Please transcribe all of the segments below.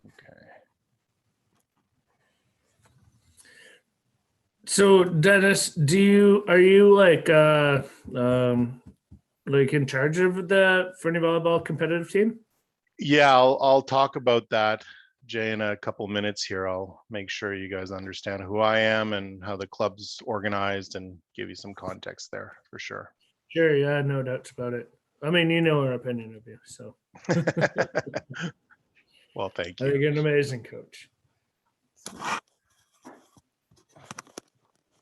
Okay. So Dennis, are you like in charge of the Fernie volleyball competitive team? Yeah, I'll talk about that, Jay, in a couple minutes here. I'll make sure you guys understand who I am and how the club's organized and give you some context there for sure. Sure, yeah, no doubts about it. I mean, you know our opinion of you, so Well, thank I you. think you're an amazing coach.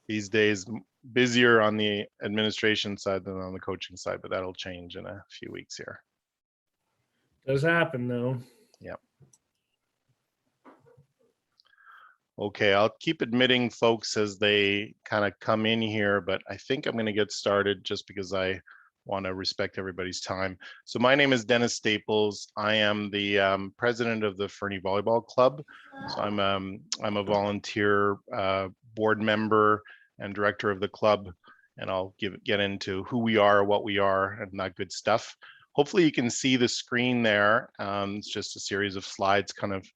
These days, busier on the administration side than on the coaching side, but that'll change in a few weeks here. Does happen though. Yep. Okay, I'll keep admitting folks as they kind of come in here, but I think I'm going to get started just because I want to respect everybody's time. So my name is Dennis Staples. I am the president of the Fernie Volleyball Club. So I'm a volunteer board member and director of the club, and I'll get into who we are, what we are, and that good stuff. Hopefully you can see the screen there. It's just a series of slides kind of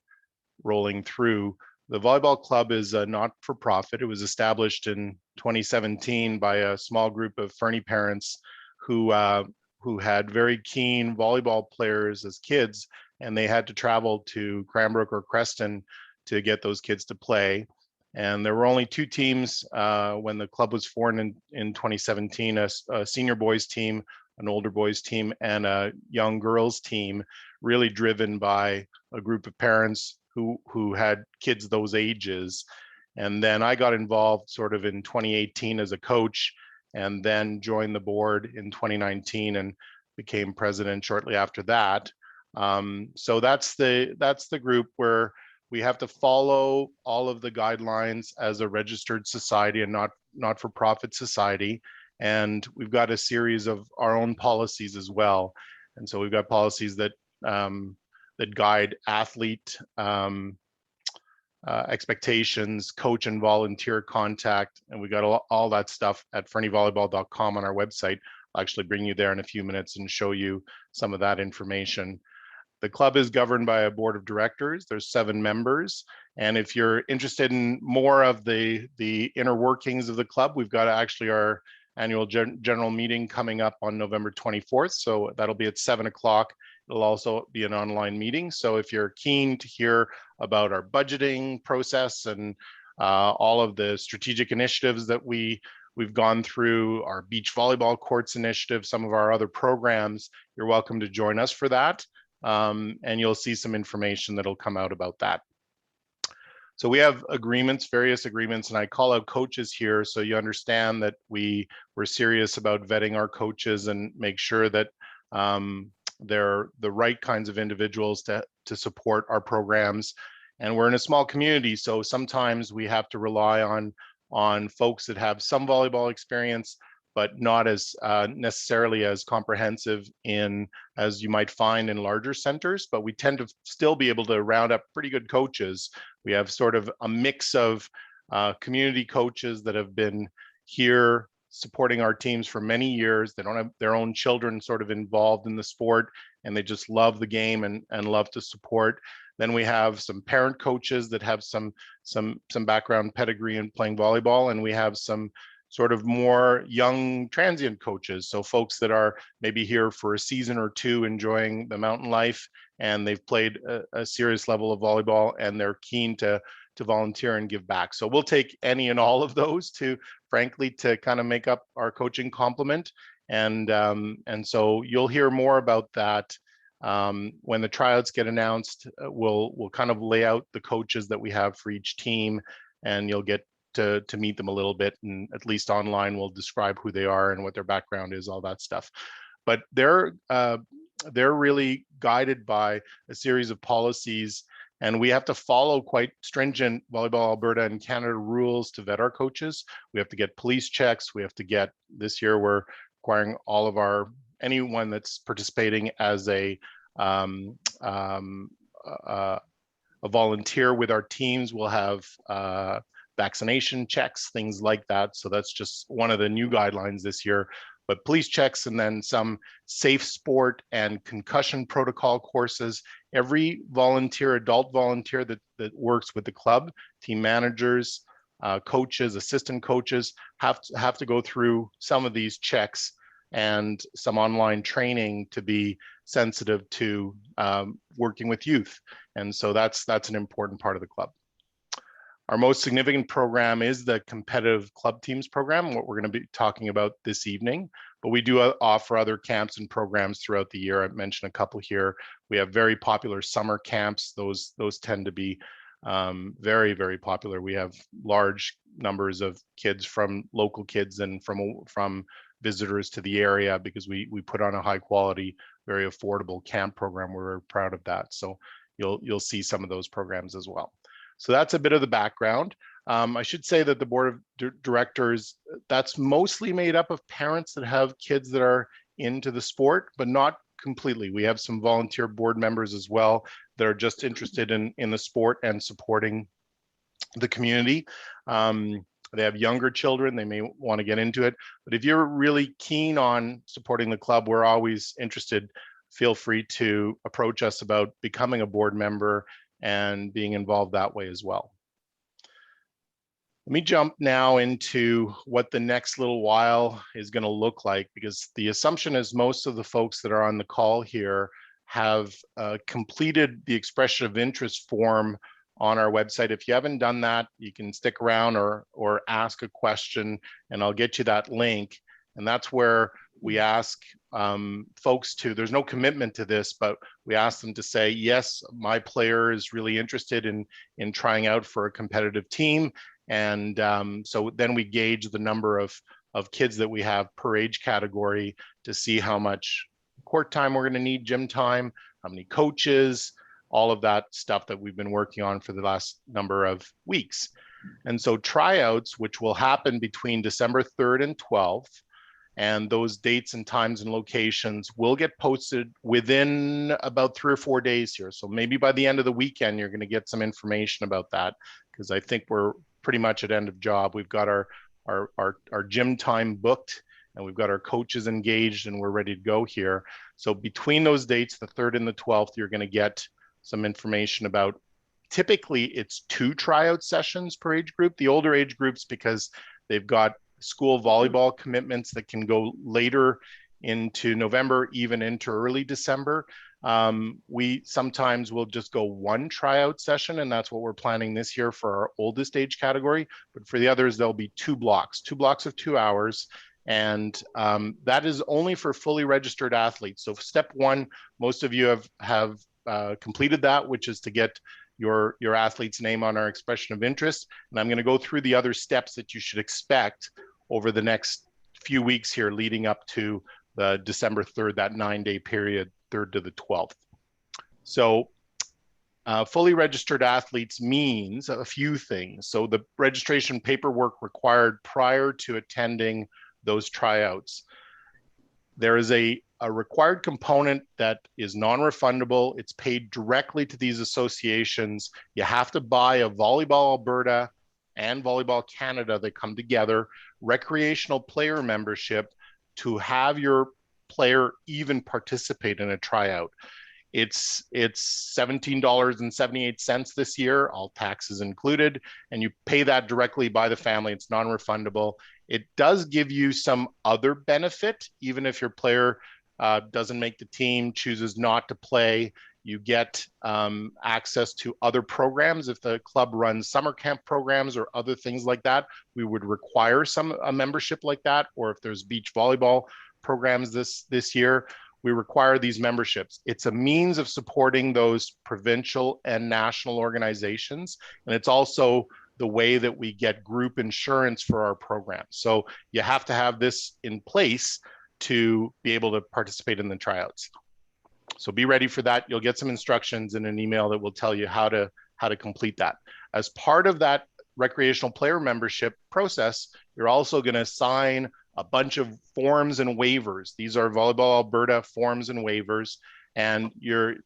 rolling through. The volleyball club is a not-for-profit. It was established in 2017 by a small group of Fernie parents who had very keen volleyball players as kids, and they had to travel to Cranbrook or Creston to get those kids to play. And there were only two teams when the club was formed in 2017, a senior boys team, an older boys team, and a young girls team, really driven by a group of parents who had kids those ages. And then I got involved sort of in 2018 as a coach, and then joined the board in 2019 and became president shortly after that. So that's the group where we have to follow all of the guidelines as a registered society and not-for-profit society. And we've got a series of our own policies as well. And so we've got policies that that guide athlete expectations, coach and volunteer contact, and we got all that stuff at fernievolleyball.com on our website. I'll actually bring you there in a few minutes and show you some of that information. The club is governed by a board of directors. There's 7 members. And if you're interested in more of the inner workings of the club, we've got actually our annual general meeting coming up on November 24th. So that'll be at 7 o'clock. It'll also be an online meeting. So if you're keen to hear about our budgeting process and all of the strategic initiatives that we've gone through, our beach volleyball courts initiative, some of our other programs, you're welcome to join us for that. And you'll see some information that'll come out about that. So we have agreements, various agreements, and I call out coaches here so you understand that we're serious about vetting our coaches and make sure that they're the right kinds of individuals to support our programs. And we're in a small community, so sometimes we have to rely on folks that have some volleyball experience, but not as necessarily as comprehensive as you might find in larger centers, but we tend to still be able to round up pretty good coaches. We have sort of a mix of community coaches that have been here supporting our teams for many years. They don't have their own children sort of involved in the sport, and they just love the game and love to support. Then we have some parent coaches that have some background pedigree in playing volleyball, and we have some sort of more young transient coaches. So folks that are maybe here for a season or two enjoying the mountain life, and they've played a serious level of volleyball and they're keen to volunteer and give back. So we'll take any and all of those frankly, to kind of make up our coaching complement. And so you'll hear more about that when the tryouts get announced. We'll kind of lay out the coaches that we have for each team, and you'll get to meet them a little bit, and at least online we'll describe who they are and what their background is, all that stuff. But they're really guided by a series of policies, and we have to follow quite stringent Volleyball Alberta and Canada rules to vet our coaches. We have to get police checks. We have to get, this year we're requiring all of anyone that's participating as a volunteer with our teams will have vaccination checks, things like that. So that's just one of the new guidelines this year. but police checks and then some safe sport and concussion protocol courses. Every volunteer, adult volunteer that works with the club, team managers, coaches, assistant coaches have to go through some of these checks and some online training to be sensitive to working with youth. And so that's an important part of the club. Our most significant program is the competitive club teams program, what we're going to be talking about this evening. But we do offer other camps and programs throughout the year. I've mentioned a couple here. We have very popular summer camps. Those tend to be very, very popular. We have large numbers of kids, from local kids and from visitors to the area, because we put on a high quality, very affordable camp program. We're very proud of that. So you'll see some of those programs as well. So that's a bit of the background. I should say that the board of directors, that's mostly made up of parents that have kids that are into the sport, but not completely. We have some volunteer board members as well that are just interested in the sport and supporting the community. They have younger children, they may want to get into it, but if you're really keen on supporting the club, we're always interested. Feel free to approach us about becoming a board member and being involved that way as well. Let me jump now into what the next little while is going to look like, because the assumption is most of the folks that are on the call here have completed the expression of interest form on our website. If you haven't done that, you can stick around or ask a question and I'll get you that link. And that's where we ask folks to, there's no commitment to this, but we ask them to say, yes, my player is really interested in trying out for a competitive team. And so then we gauge the number of kids that we have per age category to see how much court time we're going to need, gym time, how many coaches, all of that stuff that we've been working on for the last number of weeks. And so tryouts, which will happen between December 3rd and 12th, and those dates and times and locations will get posted within about 3 or 4 days here. So maybe by the end of the weekend, you're going to get some information about that, because I think we're pretty much at end of job. We've got our gym time booked, and we've got our coaches engaged, and we're ready to go here. So between those dates, the 3rd and the 12th, you're going to get some information about, typically it's 2 tryout sessions per age group. The older age groups, because they've got school volleyball commitments that can go later into November, even into early December. We sometimes will just go 1 tryout session, and that's what we're planning this year for our oldest age category. But for the others, there'll be 2 blocks of 2 hours. And that is only for fully registered athletes. So step 1, most of you have completed that, which is to get your athlete's name on our expression of interest. And I'm going to go through the other steps that you should expect over the next few weeks here leading up to the December 3rd, that 9-day period, 3rd to the 12th. So fully registered athletes means a few things. So the registration paperwork required prior to attending those tryouts. There is a required component that is non-refundable. It's paid directly to these associations. You have to buy a Volleyball Alberta and Volleyball Canada that come together recreational player membership to have your player even participate in a tryout. It's $17.78 this year, all taxes included, and you pay that directly by the family. It's non-refundable. It does give you some other benefit, even if your player doesn't make the team, chooses not to play. You get access to other programs. If the club runs summer camp programs or other things like that, we would require a membership like that. Or if there's beach volleyball programs this year, we require these memberships. It's a means of supporting those provincial and national organizations. And it's also the way that we get group insurance for our program. So you have to have this in place to be able to participate in the tryouts. So be ready for that. You'll get some instructions in an email that will tell you how to complete that. As part of that recreational player membership process, you're also going to sign a bunch of forms and waivers. These are Volleyball Alberta forms and waivers, and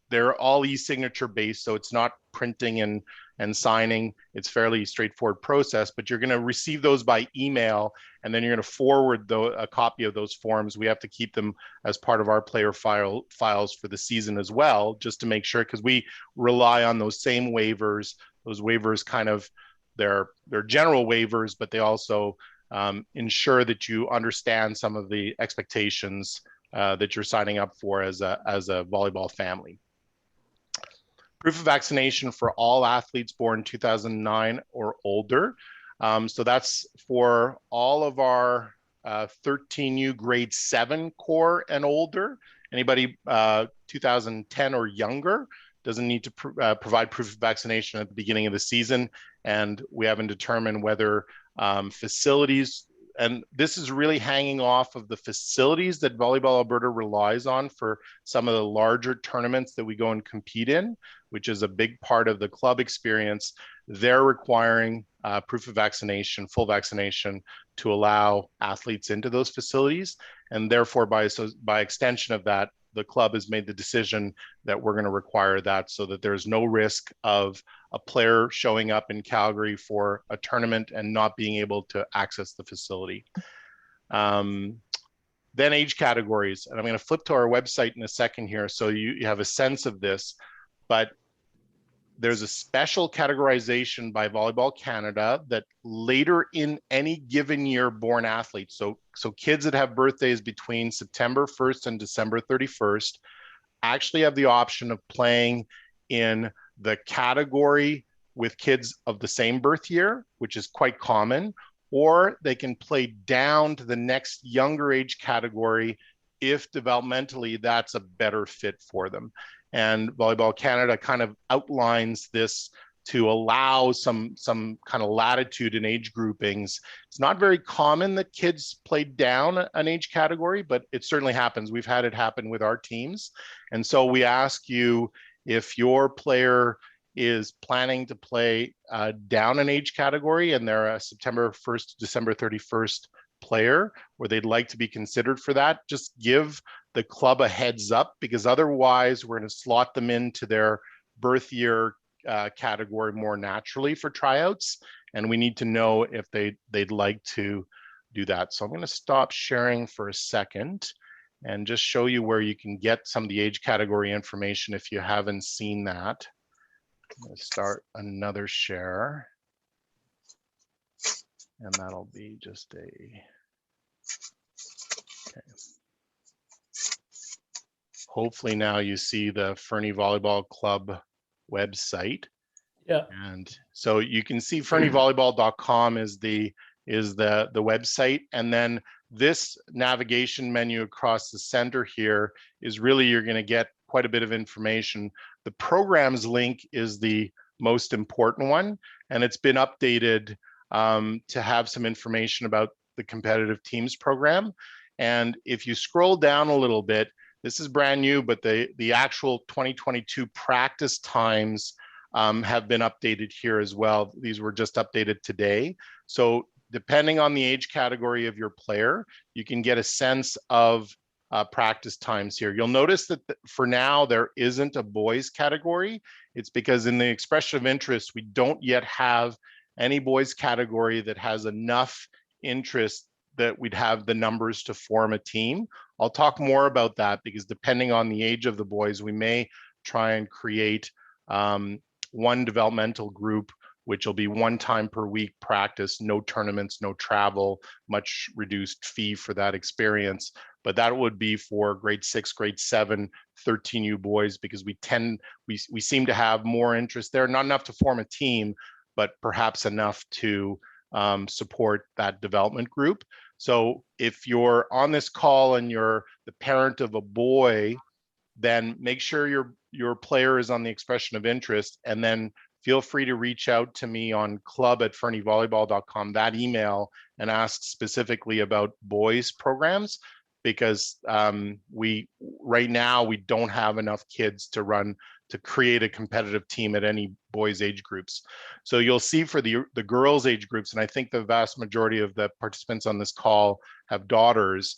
they're all e-signature based, so it's not printing and signing. It's fairly straightforward process, but you're going to receive those by email, and then you're going to forward a copy of those forms. We have to keep them as part of our player files for the season as well, just to make sure, because we rely on those same waivers. Those waivers kind of, they're general waivers, but they also ensure that you understand some of the expectations that you're signing up for as a volleyball family. Proof of vaccination for all athletes born 2009 or older. So that's for all of our 13U grade 7 core and older. Anybody 2010 or younger doesn't need to provide proof of vaccination at the beginning of the season. And we haven't determined whether facilities, and this is really hanging off of the facilities that Volleyball Alberta relies on for some of the larger tournaments that we go and compete in, which is a big part of the club experience. They're requiring proof of vaccination, full vaccination, to allow athletes into those facilities. And therefore, by extension of that, the club has made the decision that we're going to require that, so that there's no risk of a player showing up in Calgary for a tournament and not being able to access the facility. Then age categories, and I'm going to flip to our website in a second here so you have a sense of this, but there's a special categorization by Volleyball Canada that later in any given year born athletes, so kids that have birthdays between September 1st and December 31st, actually have the option of playing in the category with kids of the same birth year, which is quite common, or they can play down to the next younger age category if developmentally that's a better fit for them. And Volleyball Canada kind of outlines this to allow some kind of latitude in age groupings. It's not very common that kids play down an age category, but it certainly happens. We've had it happen with our teams. And so we ask you, if your player is planning to play down an age category and they're a September 1st to December 31st player, or they'd like to be considered for that, just give the club a heads up, because otherwise we're going to slot them into their birth year category more naturally for tryouts, and we need to know if they'd like to do that. So I'm going to stop sharing for a second and just show you where you can get some of the age category information if you haven't seen that. I'm going to start another share, and that'll be just a, okay. Hopefully now you see the Fernie Volleyball Club website. Yeah. And so you can see fernievolleyball.com is the website. And then this navigation menu across the center here is really, you're going to get quite a bit of information. The programs link is the most important one, and it's been updated to have some information about the competitive teams program. And if you scroll down a little bit, this is brand new, but the actual 2022 practice times have been updated here as well. These were just updated today. So depending on the age category of your player, you can get a sense of practice times here. You'll notice that for now, there isn't a boys category. It's because in the expression of interest, we don't yet have any boys category that has enough interest that we'd have the numbers to form a team. I'll talk more about that, because depending on the age of the boys, we may try and create one developmental group, which will be 1 time per week practice, no tournaments, no travel, much reduced fee for that experience. But that would be for grade 6, grade 7, 13U boys, because we seem to have more interest there, not enough to form a team, but perhaps enough to support that development group. So if you're on this call and you're the parent of a boy, then make sure your player is on the expression of interest, and then feel free to reach out to me on club@fernievolleyball.com, that email, and ask specifically about boys programs, because right now we don't have enough kids to create a competitive team at any boys age groups. So you'll see for the girls age groups, and I think the vast majority of the participants on this call have daughters,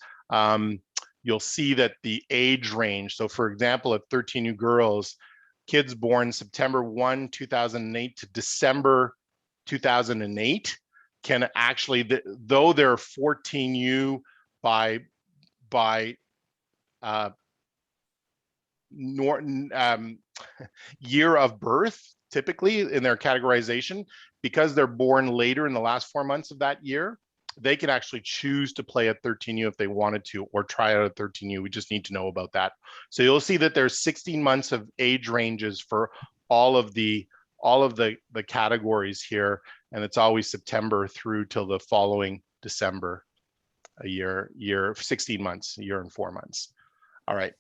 you'll see that the age range, so for example, at 13U girls, kids born September 1, 2008 to December 2008 can actually, though they're 14U by year of birth, typically in their categorization, because they're born later in the last 4 months of that year, they can actually choose to play at 13U if they wanted to, or try out at 13U. We just need to know about that. So you'll see that there's 16 months of age ranges for all of the categories here, and it's always September through till the following December, a year, 16 months, a year and 4 months. All right.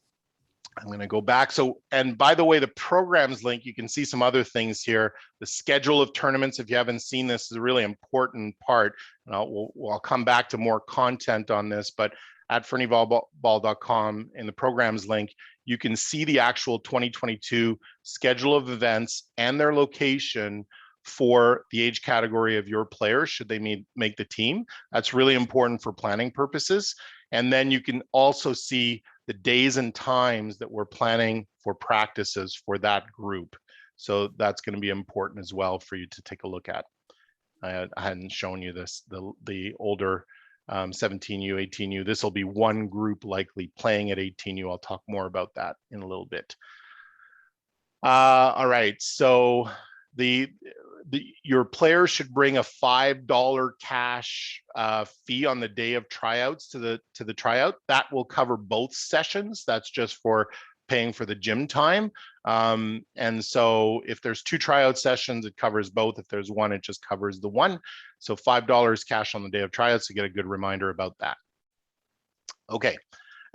I'm going to go back. So, and by the way, the programs link, you can see some other things here. The schedule of tournaments, if you haven't seen this, is a really important part. And I'll come back to more content on this, but at fernievolleyball.com in the programs link, you can see the actual 2022 schedule of events and their location for the age category of your players, should they make the team. That's really important for planning purposes. And then you can also see the days and times that we're planning for practices for that group. So that's going to be important as well for you to take a look at. I hadn't shown you this, the older 17U, 18U. This will be one group likely playing at 18U. I'll talk more about that in a little bit. All right, so your players should bring a $5 cash fee on the day of tryouts to the tryout. That will cover both sessions. That's just for paying for the gym time. And so if there's 2 tryout sessions, it covers both. If there's one, it just covers the one. So $5 cash on the day of tryouts to get a good reminder about that. Okay,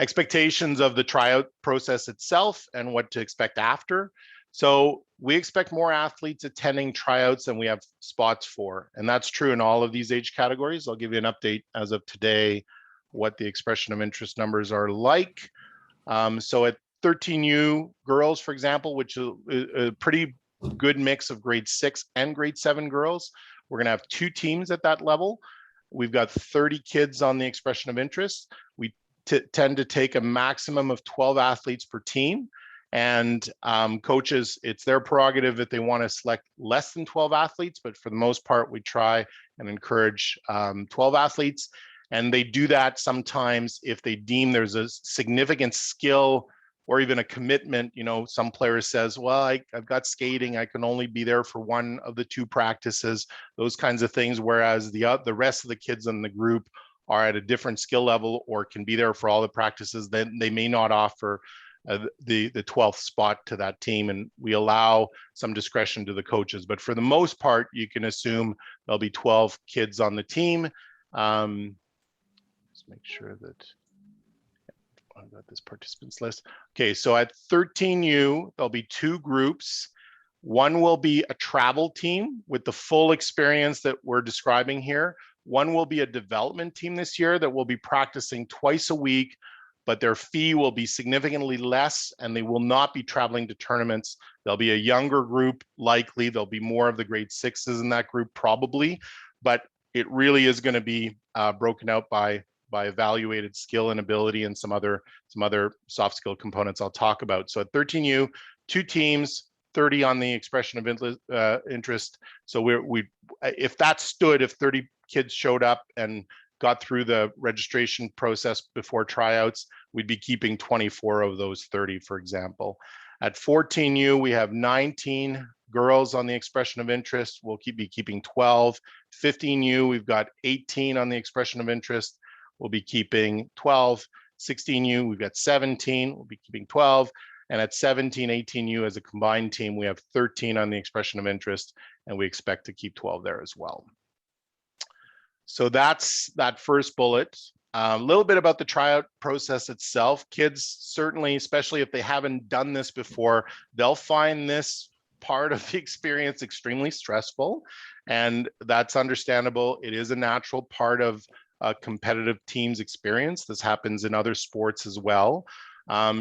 expectations of the tryout process itself and what to expect after. So we expect more athletes attending tryouts than we have spots for, and that's true in all of these age categories. I'll give you an update as of today, what the expression of interest numbers are like. So at 13U girls, for example, which is a pretty good mix of grade 6 and grade 7 girls, we're gonna have 2 teams at that level. We've got 30 kids on the expression of interest. We tend to take a maximum of 12 athletes per team. And coaches, it's their prerogative if they want to select less than 12 athletes, but for the most part, we try and encourage 12 athletes. And they do that sometimes if they deem there's a significant skill or even a commitment. You know, some players says, well, I've got skating, I can only be there for one of the 2 practices, those kinds of things. Whereas the rest of the kids in the group are at a different skill level or can be there for all the practices, then they may not offer the 12th spot to that team, and we allow some discretion to the coaches. But for the most part, you can assume there'll be 12 kids on the team. Let's make sure that I've got this participants list. Okay, so at 13U, there'll be 2 groups. One will be a travel team with the full experience that we're describing here. One will be a development team this year that will be practicing twice a week, but their fee will be significantly less and they will not be traveling to tournaments. There'll be a younger group, likely. There'll be more of the grade 6s in that group, probably, but it really is going to be broken out by evaluated skill and ability and some other soft skill components I'll talk about. So at 13U, 2 teams, 30 on the expression of interest. So if that stood, if 30 kids showed up and got through the registration process before tryouts, we'd be keeping 24 of those 30, for example. At 14U, we have 19 girls on the expression of interest. We'll be keeping 12. 15U, we've got 18 on the expression of interest. We'll be keeping 12. 16U, we've got 17. We'll be keeping 12. And at 17, 18U as a combined team, we have 13 on the expression of interest, and we expect to keep 12 there as well. So that's that first bullet. A little bit about the tryout process itself. Kids, certainly, especially if they haven't done this before, they'll find this part of the experience extremely stressful, and that's understandable. It is a natural part of a competitive team's experience. This happens in other sports as well.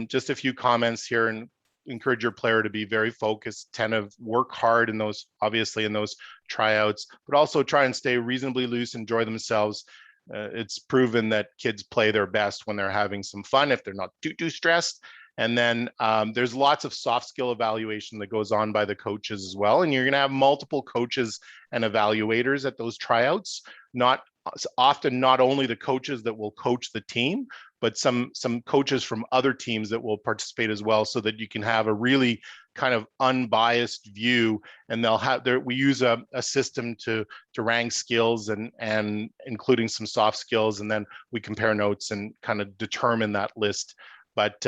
Just a few comments here, and encourage your player to be very focused, attentive, work hard in those, obviously in those tryouts, but also try and stay reasonably loose, enjoy themselves. It's proven that kids play their best when they're having some fun, if they're not too stressed. And then there's lots of soft skill evaluation that goes on by the coaches as well. And you're going to have multiple coaches and evaluators at those tryouts. Not often, not only the coaches that will coach the team, but some coaches from other teams that will participate as well, so that you can have a really kind of unbiased view. And they'll have we use a system to rank skills and including some soft skills, and then we compare notes and kind of determine that list. But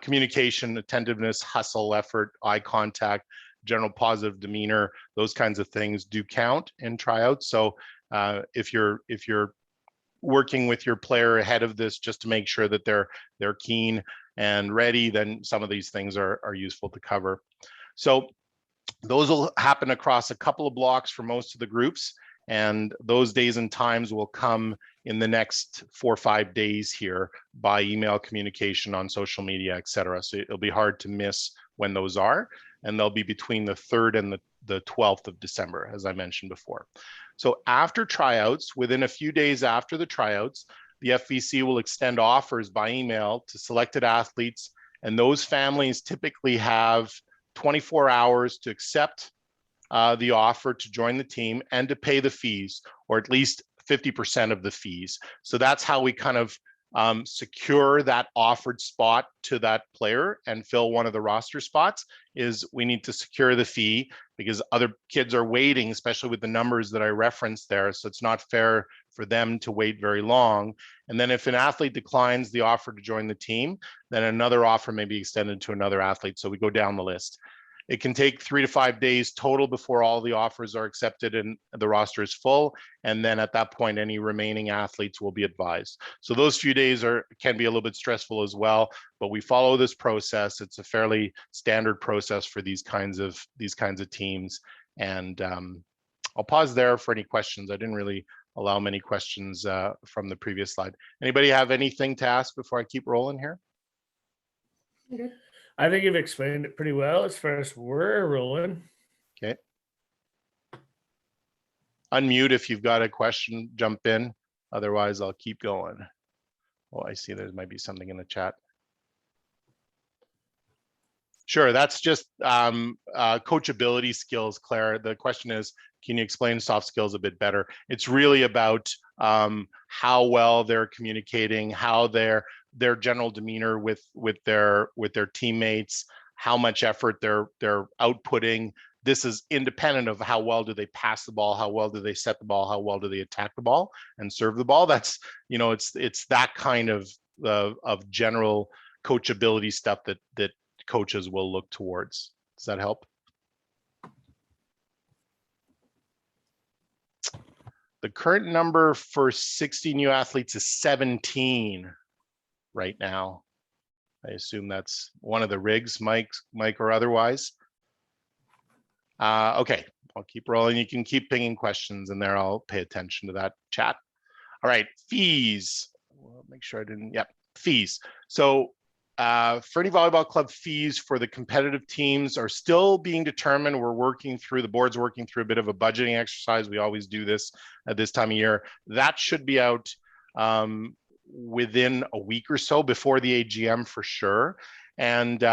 communication, attentiveness, hustle, effort, eye contact, general positive demeanor, those kinds of things do count in tryouts. So if you're working with your player ahead of this, just to make sure that they're keen and ready, then some of these things are useful to cover. So those will happen across a couple of blocks for most of the groups, and those days and times will come in the next 4 or 5 days here by email, communication, on social media, etc. So it'll be hard to miss when those are, and they'll be between the 3rd and the 12th of December, as I mentioned before. So after tryouts, within a few days after the tryouts, the FVC will extend offers by email to selected athletes, and those families typically have 24 hours to accept the offer to join the team and to pay the fees, or at least 50% of the fees. So that's how we kind of secure that offered spot to that player and fill one of the roster spots. Is we need to secure the fee, because other kids are waiting, especially with the numbers that I referenced there. So it's not fair for them to wait very long. And then if an athlete declines the offer to join the team, then another offer may be extended to another athlete. So we go down the list. It can take 3 to 5 days total before all the offers are accepted and the roster is full. And then at that point, any remaining athletes will be advised. So those few days can be a little bit stressful as well, but we follow this process. It's a fairly standard process for these kinds of teams. And I'll pause there for any questions. I didn't really allow many questions from the previous slide. Anybody have anything to ask before I keep rolling here? Okay. I think you've explained it pretty well as far as we're rolling. Okay. Unmute if you've got a question, jump in. Otherwise, I'll keep going. Oh, I see there might be something in the chat. Sure, that's just coachability skills, Claire. The question is, can you explain soft skills a bit better? It's really about how well they're communicating, how their general demeanor with their teammates, how much effort they're outputting. This is independent of how well do they pass the ball, how well do they set the ball, how well do they attack the ball and serve the ball. That's, you know, it's that kind of general coachability stuff that coaches will look towards. Does that help? The current number for 60 new athletes is 17 right now. I assume that's one of the rigs, Mike or otherwise. Okay, I'll keep rolling. You can keep pinging questions in there. I'll pay attention to that chat. All right, fees. Well, make sure I didn't, yep, fees. So Fernie Volleyball Club fees for the competitive teams are still being determined. The board's working through a bit of a budgeting exercise. We always do this at this time of year. That should be out within a week or so, before the AGM for sure. And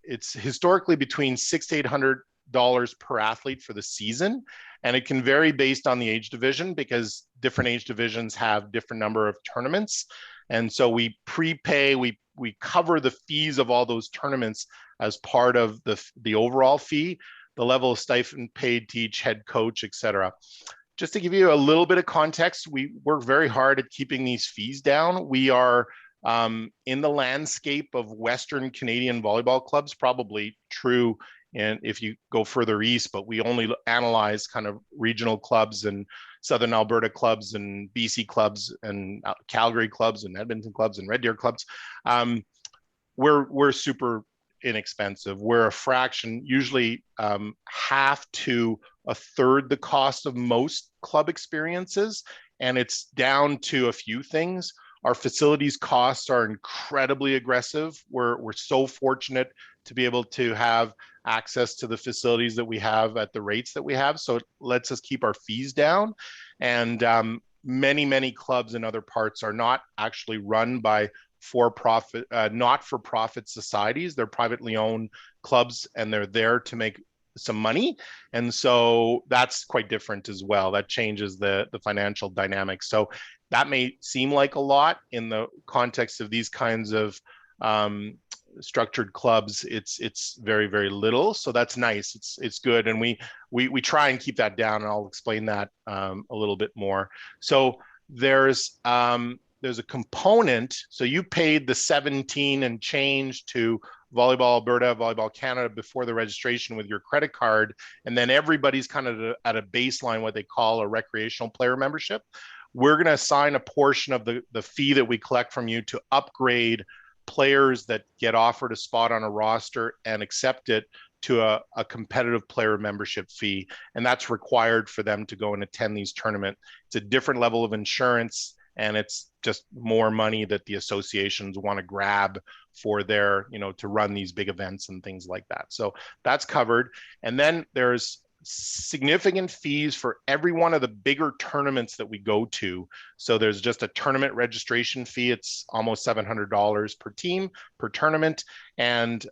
it's historically between $600 to $800 per athlete for the season. And it can vary based on the age division, because different age divisions have different number of tournaments. And so we prepay, we cover the fees of all those tournaments as part of the overall fee, the level of stipend paid to each head coach, etc. Just to give you a little bit of context, we work very hard at keeping these fees down. We are in the landscape of Western Canadian volleyball clubs, probably true and if you go further east, but we only analyze kind of regional clubs and Southern Alberta clubs and BC clubs and Calgary clubs and Edmonton clubs and Red Deer clubs. We're super inexpensive. We're a fraction, usually half to a third the cost of most club experiences. And it's down to a few things. Our facilities costs are incredibly aggressive. We're so fortunate to be able to have access to the facilities that we have at the rates that we have. So it lets us keep our fees down. And many clubs in other parts are not actually run by for-profit, not-for-profit societies. They're privately owned clubs, and they're there to make some money. And so that's quite different as well. That changes the financial dynamics. So that may seem like a lot in the context of these kinds of structured clubs. It's very, very little. So that's nice. It's good. And we try and keep that down, and I'll explain that a little bit more. So there's a component. So you paid the 17 and change to Volleyball Alberta, Volleyball Canada before the registration with your credit card. And then everybody's kind of at a baseline, what they call a recreational player membership. We're going to assign a portion of the fee that we collect from you to upgrade players that get offered a spot on a roster and accept it to a competitive player membership fee. And that's required for them to go and attend these tournaments. It's a different level of insurance, and it's just more money that the associations want to grab for their, to run these big events and things like that. So that's covered. And then there's significant fees for every one of the bigger tournaments that we go to. So there's just a tournament registration fee. It's almost $700 per team per tournament. And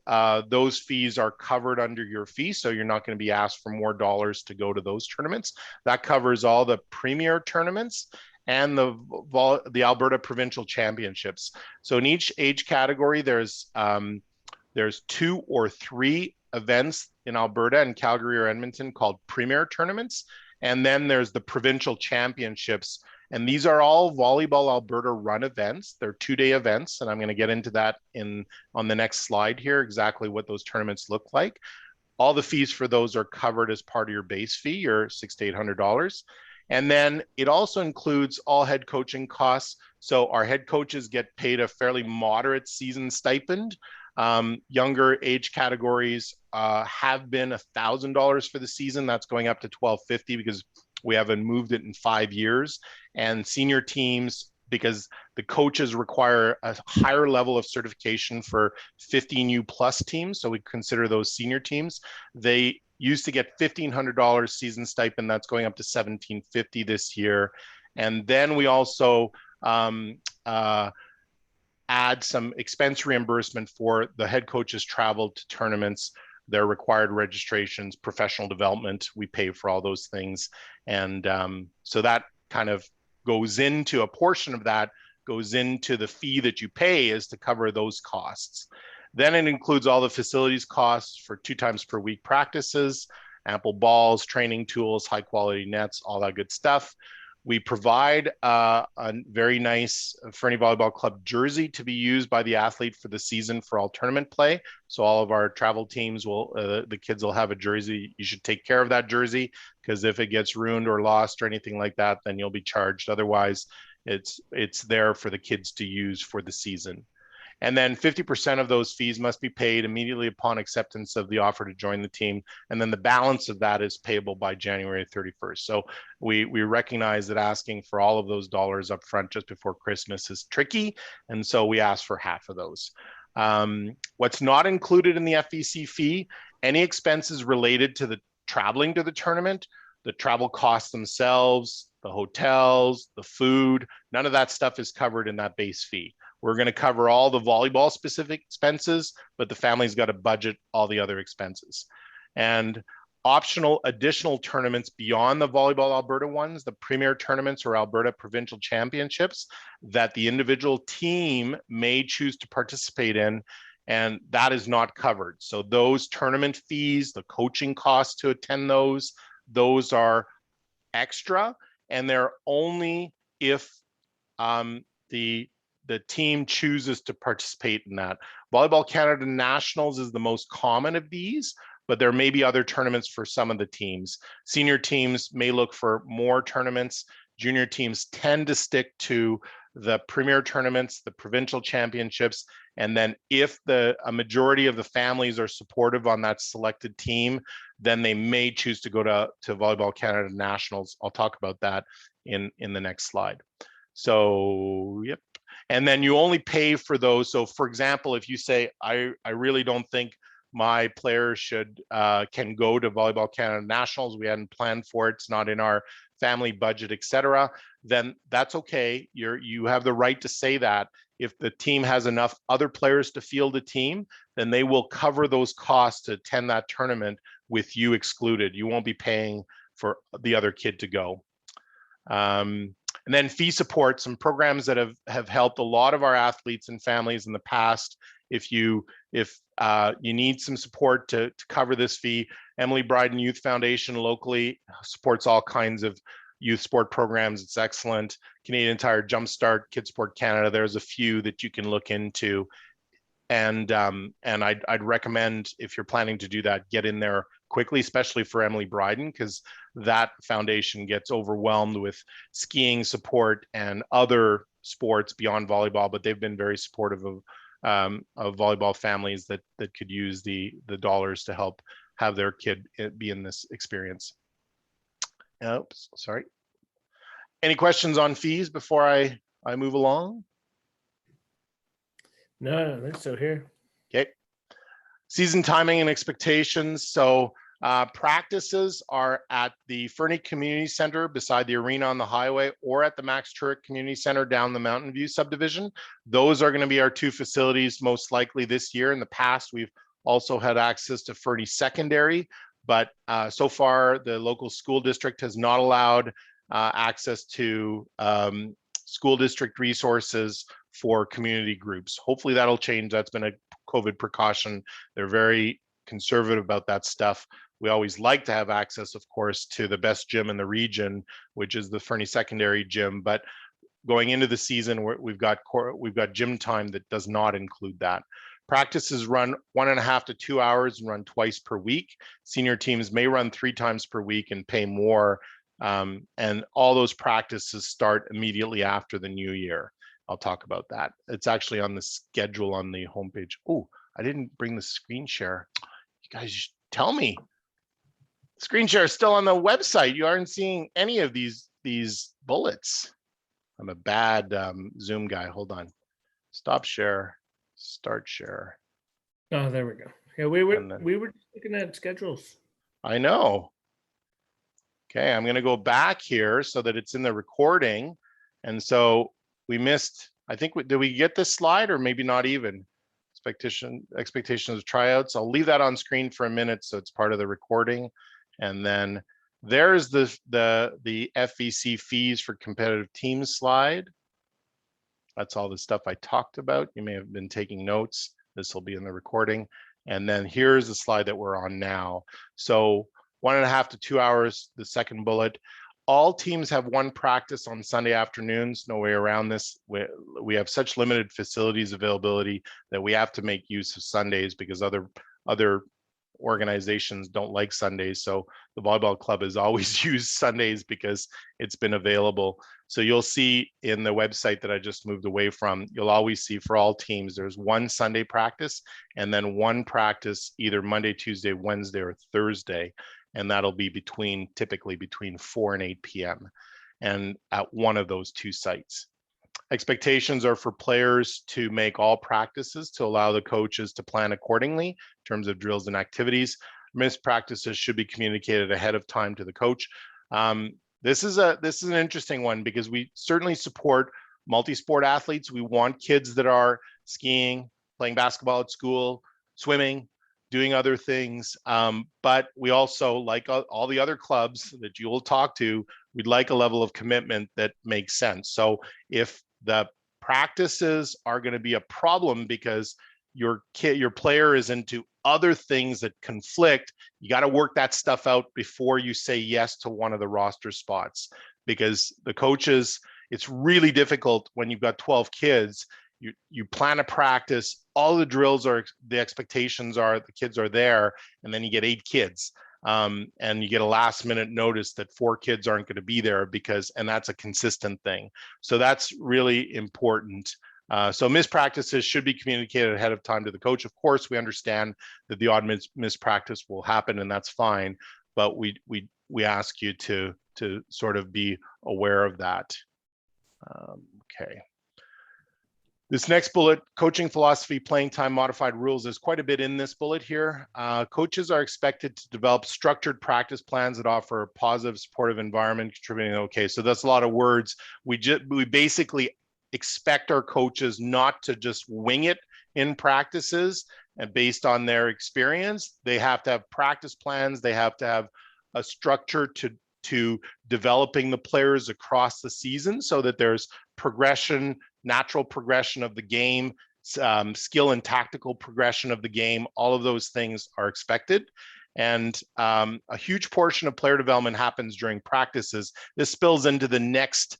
those fees are covered under your fee. So you're not going to be asked for more dollars to go to those tournaments. That covers all the premier tournaments and the Alberta Provincial Championships. So in each age category, there's 2 or 3 events in Alberta and Calgary or Edmonton called premier tournaments. And then there's the provincial championships. And these are all Volleyball Alberta run events. They're 2-day events. And I'm going to get into that on the next slide here, exactly what those tournaments look like. All the fees for those are covered as part of your base fee, your $600 to $800. And then it also includes all head coaching costs. So our head coaches get paid a fairly moderate season stipend. Younger age categories have been $1,000 for the season. That's going up to $1,250 because we haven't moved it in 5 years. And senior teams, because the coaches require a higher level of certification for 15U plus teams, so we consider those senior teams, they used to get $1,500 season stipend. That's going up to $1,750 this year. And then we also add some expense reimbursement for the head coaches travel to tournaments, their required registrations, professional development. We pay for all those things. And so that kind of goes into, a portion of that goes into the fee that you pay is to cover those costs. Then it includes all the facilities costs for 2 times per week practices, ample balls, training tools, high quality nets, all that good stuff. We provide a very nice Fernie Volleyball Club jersey to be used by the athlete for the season for all tournament play. So all of our travel teams the kids will have a jersey. You should take care of that jersey, because if it gets ruined or lost or anything like that, then you'll be charged. Otherwise, it's there for the kids to use for the season. And then 50% of those fees must be paid immediately upon acceptance of the offer to join the team. And then the balance of that is payable by January 31st. So we recognize that asking for all of those dollars up front just before Christmas is tricky. And so we ask for half of those. What's not included in the FVC fee, any expenses related to the traveling to the tournament, the travel costs themselves, the hotels, the food, none of that stuff is covered in that base fee. We're going to cover all the volleyball specific expenses, but the family's got to budget all the other expenses. And optional additional tournaments beyond the Volleyball Alberta ones, the premier tournaments or Alberta Provincial Championships that the individual team may choose to participate in, and that is not covered. So those tournament fees, the coaching costs to attend those are extra, and they're only if the team chooses to participate in that. Volleyball Canada Nationals is the most common of these, but there may be other tournaments for some of the teams. Senior teams may look for more tournaments. Junior teams tend to stick to the premier tournaments, the provincial championships, and then if a majority of the families are supportive on that selected team, then they may choose to go to Volleyball Canada Nationals. I'll talk about that in the next slide. So, yep. And then you only pay for those. So for example, if you say, I really don't think my players can go to Volleyball Canada Nationals, we hadn't planned for it, it's not in our family budget, etc., then that's okay. You have the right to say that. if the team has enough other players to field a team, then they will cover those costs to attend that tournament with you excluded. You won't be paying for the other kid to go. And then fee support, some programs that have helped a lot of our athletes and families in the past. If you need some support to cover this fee, Emily Bryden Youth Foundation locally supports all kinds of youth sport programs. It's excellent. Canadian Tire Jumpstart, Kids Sport Canada, there's a few that you can look into. And I'd recommend, if you're planning to do that, get in there quickly, especially for Emily Bryden, because that foundation gets overwhelmed with skiing support and other sports beyond volleyball, but they've been very supportive of volleyball families that could use the dollars to help have their kid be in this experience. Oops, sorry. Any questions on fees before I move along? No, I don't think so here. Okay. Season timing and expectations. So practices are at the Fernie Community Center beside the arena on the highway, or at the Max Turek Community Center down the Mountain View subdivision. Those are going to be our two facilities most likely this year. In the past, we've also had access to Fernie Secondary, but so far the local school district has not allowed access to school district resources for community groups. Hopefully that'll change. That's been a COVID precaution. They're very conservative about that stuff. We always like to have access, of course, to the best gym in the region, which is the Fernie Secondary Gym. But going into the season, we've got gym time that does not include that. Practices run 1.5 to 2 hours and run twice per week. Senior teams may run 3 times per week and pay more. And all those practices start immediately after the new year. I'll talk about that. It's actually on the schedule on the homepage. Oh, I didn't bring the screen share. You guys tell me. Screen share is still on the website. You aren't seeing any of these bullets. I'm a bad Zoom guy. Hold on. Stop share. Start share. Oh, there we go. Yeah, we were looking at schedules. I know. Okay, I'm going to go back here so that it's in the recording. And so we missed, I think, did we get this slide, or maybe not even? Expectations of tryouts. I'll leave that on screen for a minute so it's part of the recording. And then there's the FVC fees for competitive teams slide. That's all the stuff I talked about. You may have been taking notes. This will be in the recording. And then here's the slide that we're on now. So 1.5 to 2 hours, the second bullet. All teams have one practice on Sunday afternoons. No way around this. We have such limited facilities availability that we have to make use of Sundays because other organizations don't like Sundays. So the volleyball club has always used Sundays because it's been available. So you'll see in the website that I just moved away from, you'll always see for all teams, there's one Sunday practice and then one practice either Monday, Tuesday, Wednesday, or Thursday. And that'll be typically between 4 and 8 p.m. and at one of those two sites. Expectations are for players to make all practices to allow the coaches to plan accordingly in terms of drills and activities. Missed practices should be communicated ahead of time to the coach. This is an interesting one because we certainly support multi-sport athletes. We want kids that are skiing, playing basketball at school, swimming, doing other things. But we also, like all the other clubs that you will talk to, we'd like a level of commitment that makes sense. So if the practices are going to be a problem because your player is into other things that conflict, you got to work that stuff out before you say yes to one of the roster spots, because the coaches, it's really difficult when you've got 12 kids. You plan a practice, all the drills are, the expectations are the kids are there, and then you get 8 kids. And you get a last minute notice that 4 kids aren't going to be there and that's a consistent thing. So that's really important. So missed practices should be communicated ahead of time to the coach. Of course, we understand that the odd missed practice will happen, and that's fine, but we ask you to sort of be aware of that. Okay. This next bullet, coaching philosophy, playing time, modified rules. There's quite a bit in this bullet here. Coaches are expected to develop structured practice plans that offer a positive, supportive environment, contributing. Okay, so that's a lot of words. We basically expect our coaches not to just wing it in practices and based on their experience. They have to have practice plans. They have to have a structure to developing the players across the season so that there's progression, natural progression of the game, skill and tactical progression of the game. All of those things are expected. And a huge portion of player development happens during practices. This spills into the next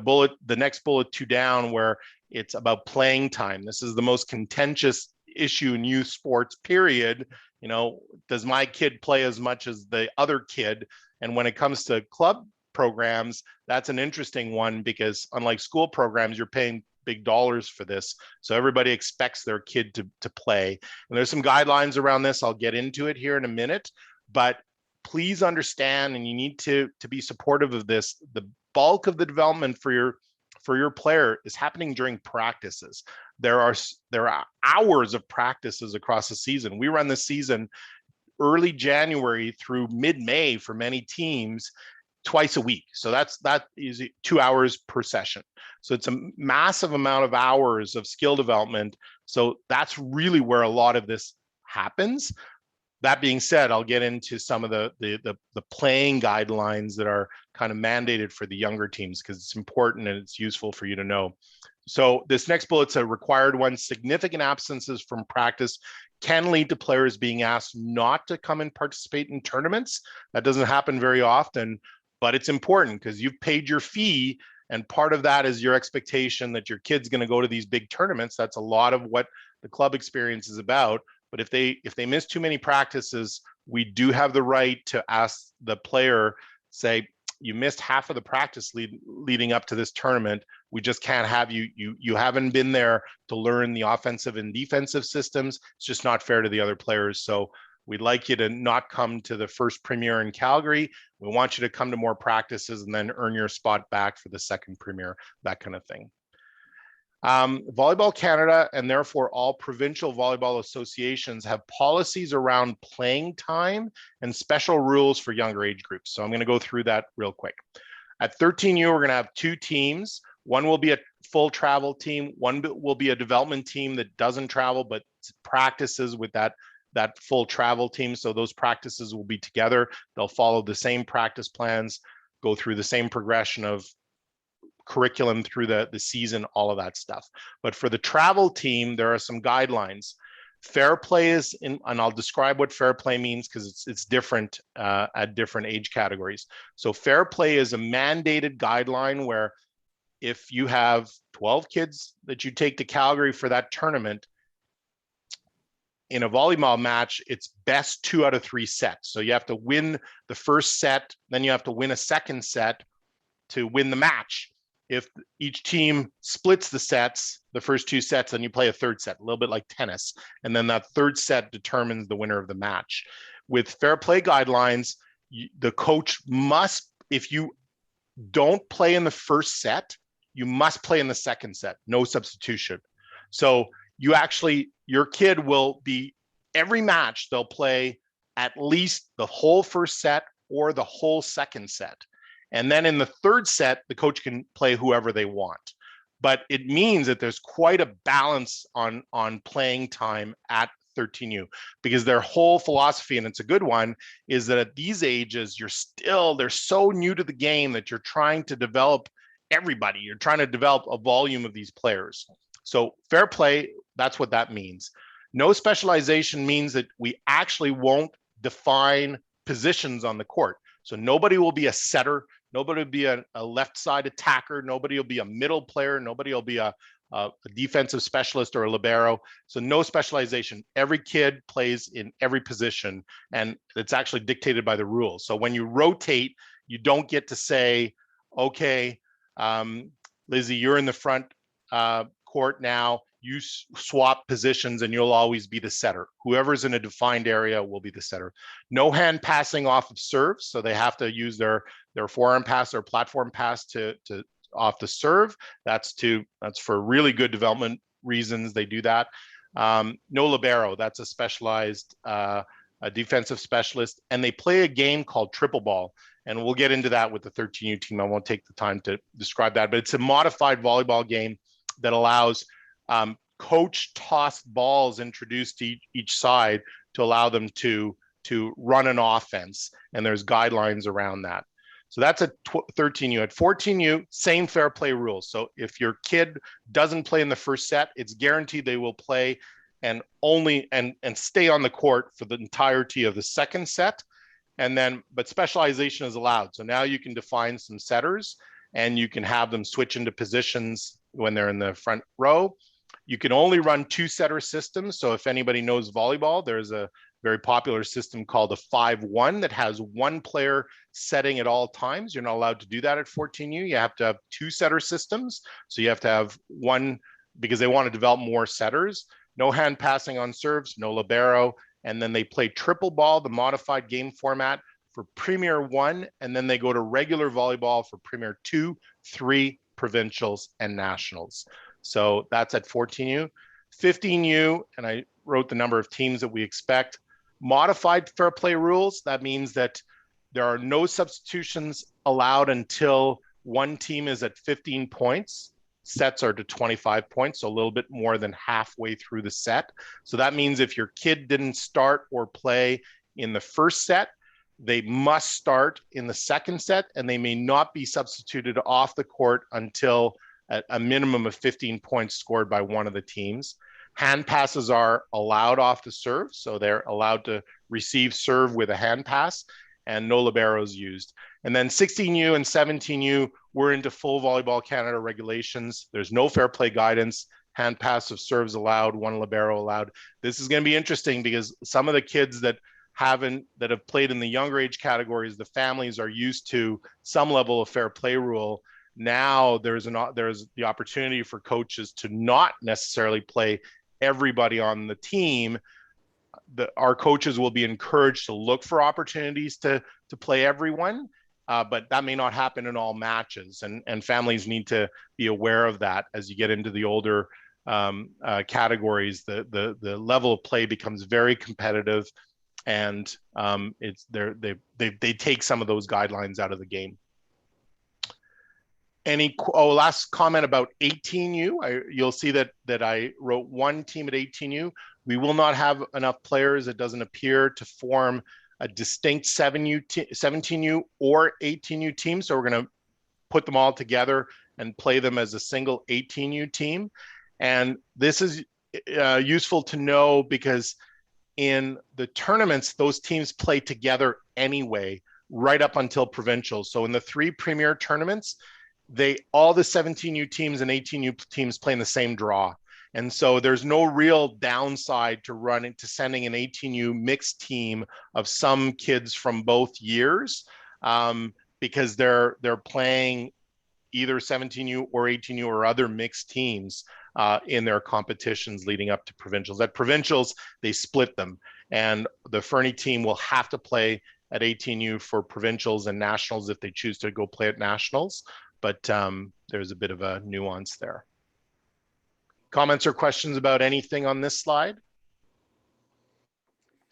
bullet 2 down, where it's about playing time. This is the most contentious issue in youth sports, period. Does my kid play as much as the other kid? And when it comes to club programs, that's an interesting one, because unlike school programs, you're paying big dollars for this. So everybody expects their kid to play. And there's some guidelines around this. I'll get into it here in a minute, but please understand, and you need to be supportive of this, the bulk of the development for your player is happening during practices. There are hours of practices across the season. We run the season early January through mid-May for many teams, twice a week. So that is 2 hours per session. So it's a massive amount of hours of skill development. So that's really where a lot of this happens. That being said, I'll get into some of the playing guidelines that are kind of mandated for the younger teams, because it's important and it's useful for you to know. So this next bullet's a required one. Significant absences from practice can lead to players being asked not to come and participate in tournaments. That doesn't happen very often, but it's important because you've paid your fee, and part of that is your expectation that your kid's going to go to these big tournaments. That's a lot of what the club experience is about. But if they miss too many practices, we do have the right to ask the player, say, you missed half of the practice leading up to this tournament. We just can't have you. You haven't been there to learn the offensive and defensive systems. It's just not fair to the other players. So we'd like you to not come to the first premier in Calgary. We want you to come to more practices and then earn your spot back for the second premier, that kind of thing. Volleyball Canada, and therefore all provincial volleyball associations, have policies around playing time and special rules for younger age groups. So I'm going to go through that real quick. At 13U, we're going to have 2 teams. One will be a full travel team. One will be a development team that doesn't travel but practices with that full travel team. So those practices will be together. They'll follow the same practice plans, go through the same progression of curriculum through the season, all of that stuff. But for the travel team, there are some guidelines. Fair play is in, and I'll describe what fair play means because it's different at different age categories. So fair play is a mandated guideline where if you have 12 kids that you take to Calgary for that tournament, in a volleyball match, it's best 2 out of 3 sets. So you have to win the first set, then you have to win a second set to win the match. If each team splits the sets, the first 2 sets, then you play a third set, a little bit like tennis. And then that third set determines the winner of the match. With fair play guidelines, the coach must, if you don't play in the first set, you must play in the second set, no substitution. So your kid will be, every match they'll play at least the whole first set or the whole second set. And then in the third set, the coach can play whoever they want. But it means that there's quite a balance on playing time at 13U, because their whole philosophy, and it's a good one, is that at these ages, they're so new to the game that you're trying to develop everybody. You're trying to develop a volume of these players. So fair play, that's what that means. No specialization means that we actually won't define positions on the court. So nobody will be a setter. Nobody will be a left side attacker. Nobody will be a middle player. Nobody will be a defensive specialist or a libero. So no specialization. Every kid plays in every position, and it's actually dictated by the rules. So when you rotate, you don't get to say, okay, Lizzie, you're in the front court now. You swap positions and you'll always be the setter. Whoever's in a defined area will be the setter. No hand passing off of serves. So they have to use their forearm pass or platform pass to off the serve. That's for really good development reasons. They do that. No libero. That's a specialized a defensive specialist. And they play a game called triple ball. And we'll get into that with the 13U team. I won't take the time to describe that, but it's a modified volleyball game that allows coach tossed balls introduced to each side to allow them to run an offense. And there's guidelines around that. So that's at 13U. At 14U, same fair play rules. So if your kid doesn't play in the first set, it's guaranteed they will play and stay on the court for the entirety of the second set. And then, but specialization is allowed. So now you can define some setters and you can have them switch into positions when they're in the front row. You can only run 2-setter systems. So if anybody knows volleyball, there's a very popular system called a 5-1 that has one player setting at all times. You're not allowed to do that at 14U. You have to have 2-setter systems. So you have to have one, because they want to develop more setters. No hand passing on serves, no libero. And then they play triple ball, the modified game format for Premier 1. And then they go to regular volleyball for Premier 2, 3, provincials, and nationals. So that's at 14U. 15U, and I wrote the number of teams that we expect. Modified fair play rules, that means that there are no substitutions allowed until one team is at 15 points. Sets are to 25 points, so a little bit more than halfway through the set. So that means if your kid didn't start or play in the first set, they must start in the second set, and they may not be substituted off the court until a minimum of 15 points scored by one of the teams. Hand passes are allowed off the serve, so they're allowed to receive serve with a hand pass, and no liberos used. And then 16U and 17U, we're into full Volleyball Canada regulations. There's no fair play guidance, hand pass of serves allowed, one libero allowed. This is going to be interesting because some of the kids that have played in the younger age categories, the families are used to some level of fair play rule. Now there's the opportunity for coaches to not necessarily play everybody on the team. Our coaches will be encouraged to look for opportunities to play everyone, but that may not happen in all matches, and families need to be aware of that as you get into the older categories. The level of play becomes very competitive, and they take some of those guidelines out of the game. Last comment about 18U. You'll see that I wrote one team at 18U. We will not have enough players, it doesn't appear, to form a distinct 17U or 18U team. So we're going to put them all together and play them as a single 18U team. And this is useful to know because in the tournaments, those teams play together anyway, right up until provincials. So in the 3 premier tournaments, all the 17U teams and 18U teams play in the same draw. And so there's no real downside to sending an 18U mixed team of some kids from both years, because they're playing either 17U or 18U or other mixed teams in their competitions leading up to provincials. At provincials, they split them, and the Fernie team will have to play at 18U for provincials and nationals if they choose to go play at nationals. But there's a bit of a nuance there. Comments or questions about anything on this slide?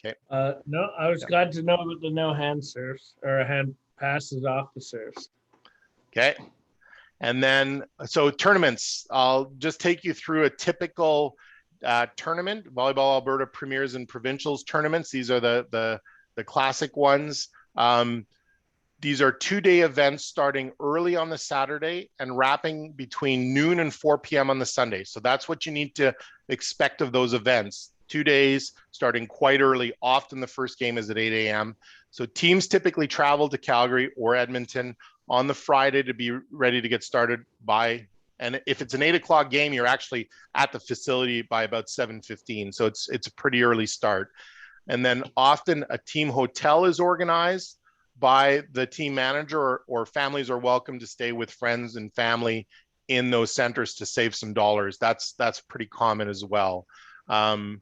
Okay. No, I was glad to know about the no hand serves or hand passes off the serves. Okay. And then, so tournaments, I'll just take you through a typical tournament, Volleyball Alberta Premiers and Provincials tournaments. These are the classic ones. These are 2-day events starting early on the Saturday and wrapping between noon and 4 p.m. on the Sunday. So that's what you need to expect of those events. 2 days starting quite early. Often the first game is at 8 a.m. So teams typically travel to Calgary or Edmonton on the Friday to be ready to get started and if it's an 8 o'clock game, you're actually at the facility by about 7:15. So it's a pretty early start. And then often a team hotel is organized by the team manager, or families are welcome to stay with friends and family in those centers to save some dollars. That's pretty common as well. Younger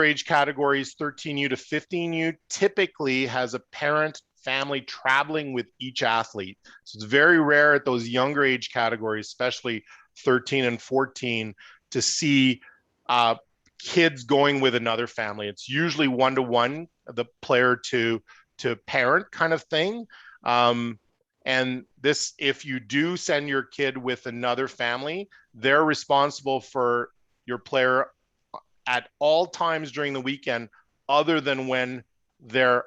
age categories, 13U to 15U, typically has a parent family traveling with each athlete. So it's very rare at those younger age categories, especially 13 and 14, to see kids going with another family. It's usually 1-to-1, the player to to parent kind of thing. And this, if you do send your kid with another family, they're responsible for your player at all times during the weekend, other than when they're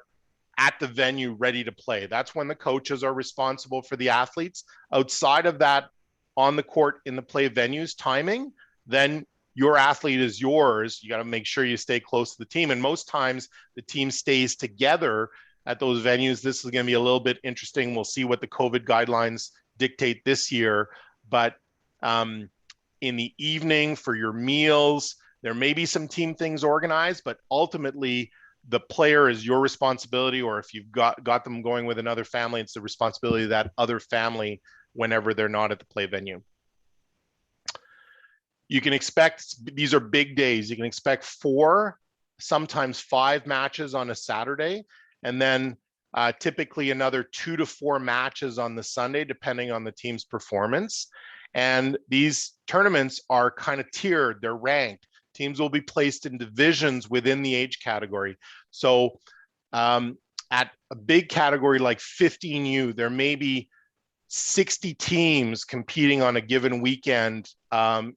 at the venue ready to play. That's when the coaches are responsible for the athletes. Outside of that, on the court in the play venues timing, then your athlete is yours. You got to make sure you stay close to the team. And most times the team stays together at those venues. This is going to be a little bit interesting. We'll see what the COVID guidelines dictate this year. But in the evening for your meals, there may be some team things organized, but ultimately the player is your responsibility. Or if you've got them going with another family, it's the responsibility of that other family whenever they're not at the play venue. You can expect, these are big days. You can expect 4, sometimes 5 matches on a Saturday, and then typically another 2 to 4 matches on the Sunday, depending on the team's performance. And these tournaments are kind of tiered, they're ranked. Teams will be placed in divisions within the age category. So at a big category like 15U, there may be 60 teams competing on a given weekend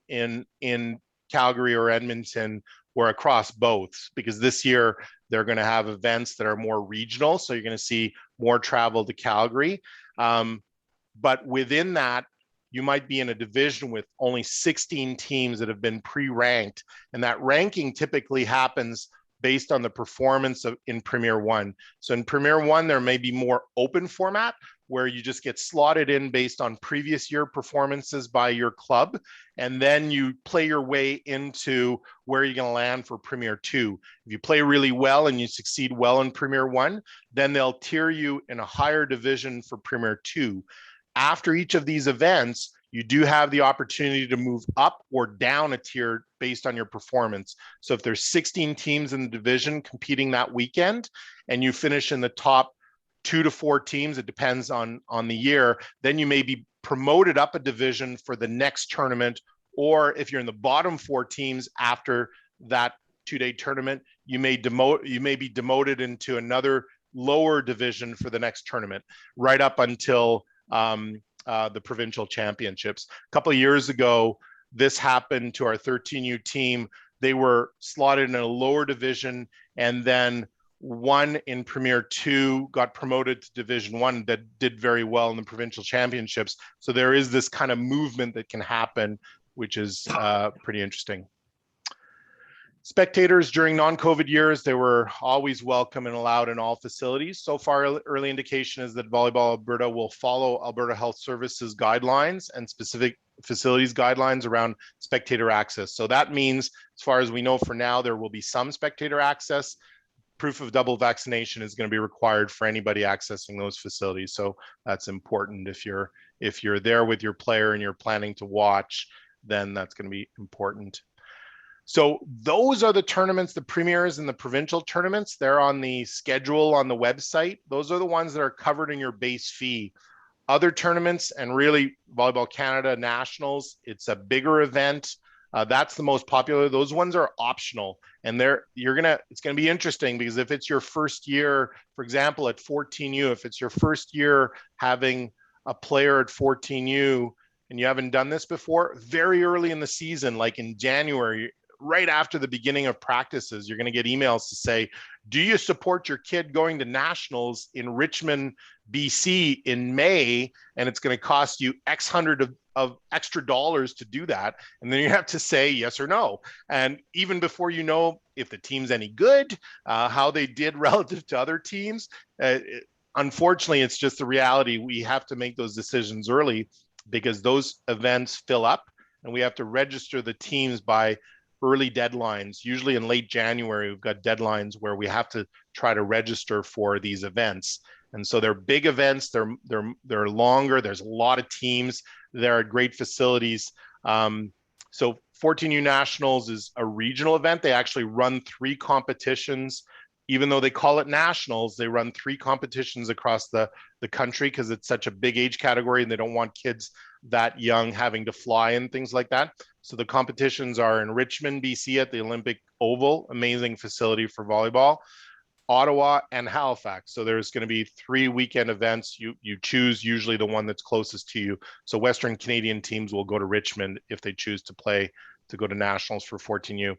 in Calgary or Edmonton, or across both, because this year they're going to have events that are more regional. So you're going to see more travel to Calgary. But within that, you might be in a division with only 16 teams that have been pre-ranked. And that ranking typically happens based on the performance in Premier 1. So in Premier 1, there may be more open format, where you just get slotted in based on previous year performances by your club. And then you play your way into where you're going to land for Premier 2. If you play really well and you succeed well in Premier 1, then they'll tier you in a higher division for Premier 2. After each of these events, you do have the opportunity to move up or down a tier based on your performance. So if there's 16 teams in the division competing that weekend, and you finish in the top 2 to 4 teams, it depends on the year, then you may be promoted up a division for the next tournament. Or if you're in the bottom 4 teams after that 2-day tournament, you may be demoted into another lower division for the next tournament, right up until the provincial championships. A couple of years ago, this happened to our 13U team. They were slotted in a lower division, and then one in Premier 2 got promoted to Division 1 that did very well in the provincial championships. So there is this kind of movement that can happen, which is pretty interesting. Spectators during non-COVID years, they were always welcome and allowed in all facilities. So far, early indication is that Volleyball Alberta will follow Alberta Health Services guidelines and specific facilities guidelines around spectator access. So that means, as far as we know for now, there will be some spectator access. Proof of double vaccination is going to be required for anybody accessing those facilities. So that's important. If you're there with your player and you're planning to watch, then that's going to be important. So those are the tournaments, the premiers and the provincial tournaments. They're on the schedule on the website. Those are the ones that are covered in your base fee. Other tournaments, and really Volleyball Canada Nationals, it's a bigger event. That's the most popular. Those ones are optional, and it's gonna be interesting, because if it's your first year, for example, at 14U, if it's your first year having a player at 14U and you haven't done this before, very early in the season, like in January, right after the beginning of practices, you're going to get emails to say, do you support your kid going to nationals in Richmond, BC in May? And it's going to cost you X hundred of extra dollars to do that. And then you have to say yes or no. And even before you know if the team's any good, how they did relative to other teams, unfortunately, it's just the reality. We have to make those decisions early, because those events fill up, and we have to register the teams by early deadlines. Usually in late January, we've got deadlines where we have to try to register for these events. And so they're big events, they're longer, there's a lot of teams, they're at great facilities. So 14U Nationals is a regional event. They actually run 3 competitions. Even though they call it nationals, they run 3 competitions across the country, because it's such a big age category and they don't want kids that young having to fly and things like that. So the competitions are in Richmond, BC at the Olympic Oval, amazing facility for volleyball. Ottawa, and Halifax. So there's going to be 3 weekend events. You choose usually the one that's closest to you. So Western Canadian teams will go to Richmond if they choose to play to go to nationals for 14U.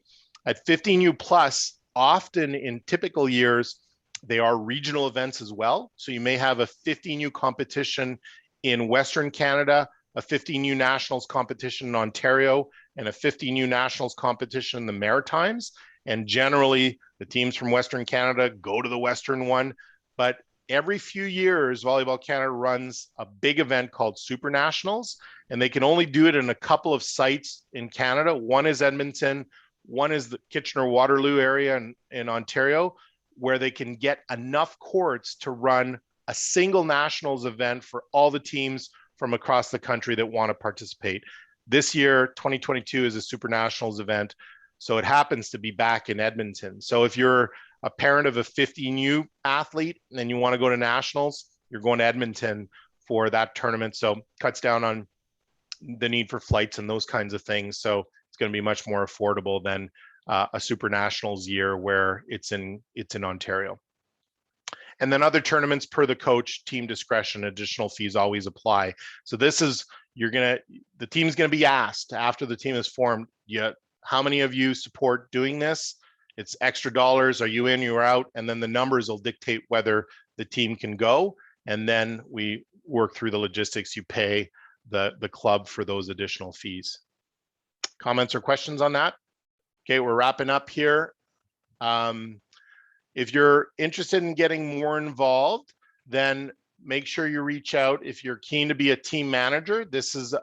At 15U plus, often in typical years, they are regional events as well. So you may have a 15U competition in Western Canada, a 15U nationals competition in Ontario, and a 15U nationals competition in the Maritimes. And generally, the teams from Western Canada go to the Western one. But every few years, Volleyball Canada runs a big event called Super Nationals, and they can only do it in a couple of sites in Canada. One is Edmonton, one is the Kitchener-Waterloo area in Ontario, where they can get enough courts to run a single nationals event for all the teams from across the country that want to participate. This year, 2022, is a Super Nationals event. So it happens to be back in Edmonton. So if you're a parent of a 15U athlete and you want to go to nationals, you're going to Edmonton for that tournament. So cuts down on the need for flights and those kinds of things. So it's going to be much more affordable than a Super Nationals year where it's in Ontario. And then other tournaments, per the coach, team discretion, additional fees always apply. So this is, the team's going to be asked after the team is formed, how many of you support doing this? It's extra dollars. Are you in, you're out? And then the numbers will dictate whether the team can go. And then we work through the logistics. You pay the club for those additional fees. Comments or questions on that? Okay, we're wrapping up here. If you're interested in getting more involved, then make sure you reach out. If you're keen to be a team manager, this is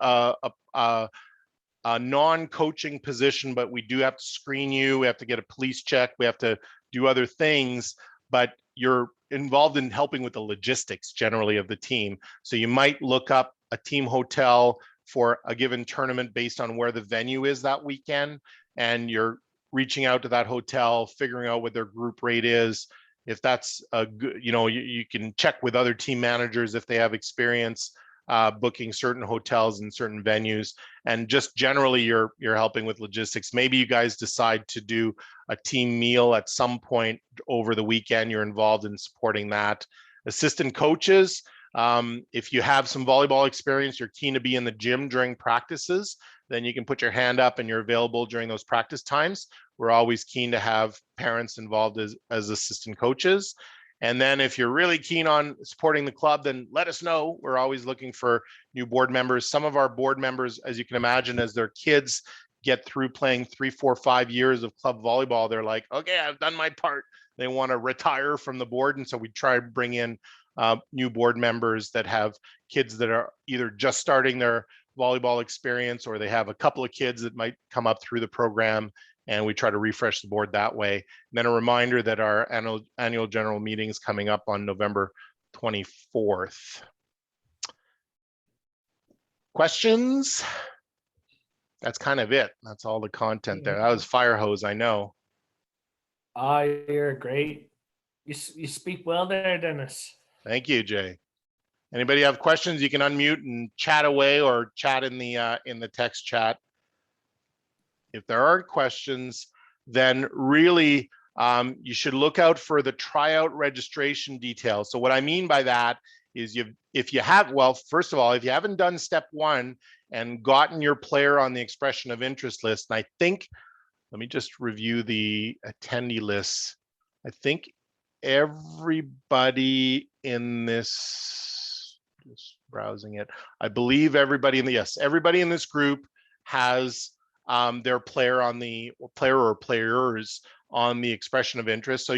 a non-coaching position, but we do have to screen you. We have to get a police check. We have to do other things, but you're involved in helping with the logistics generally of the team. So you might look up a team hotel for a given tournament based on where the venue is that weekend, and you're reaching out to that hotel, figuring out what their group rate is. If that's a good, you can check with other team managers if they have experience booking certain hotels and certain venues. And just generally you're helping with logistics. Maybe you guys decide to do a team meal at some point over the weekend. You're involved in supporting that. Assistant coaches, if you have some volleyball experience, you're keen to be in the gym during practices, then you can put your hand up and you're available during those practice times. We're always keen to have parents involved as assistant coaches. And then if you're really keen on supporting the club, then let us know. We're always looking for new board members. Some of our board members, as you can imagine, as their kids get through playing 3, 4, 5 years of club volleyball, they're like, okay, I've done my part. They want to retire from the board. And so we try to bring in new board members that have kids that are either just starting their volleyball experience, or they have a couple of kids that might come up through the program, and we try to refresh the board that way. And then a reminder that our annual general meeting is coming up on November 24th. Questions? That's kind of it. That's all the content there. That was fire hose, I know. You're great. You speak well there, Dennis. Thank you, Jay. Anybody have questions? You can unmute and chat away, or chat in the text chat. If there aren't questions, then really you should look out for the tryout registration details. So what I mean by that is first of all, if you haven't done step 1 and gotten your player on the expression of interest list, and I think, let me just review the attendee lists. I think everybody in this, just browsing it, I believe everybody in this group has their player on the player or players on the expression of interest. So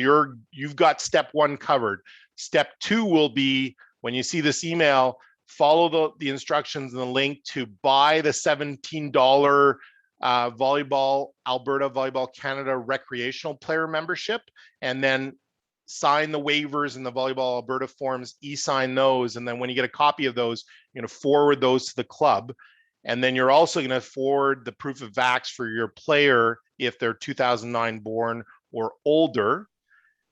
you've got step 1 covered. Step 2 will be, when you see this email, follow the instructions and the link to buy the $17 Alberta Volleyball Canada recreational player membership, and then sign the waivers and the Volleyball Alberta forms, e-sign those. And then when you get a copy of those, you're going to forward those to the club. And then you're also going to forward the proof of vax for your player if they're 2009 born or older.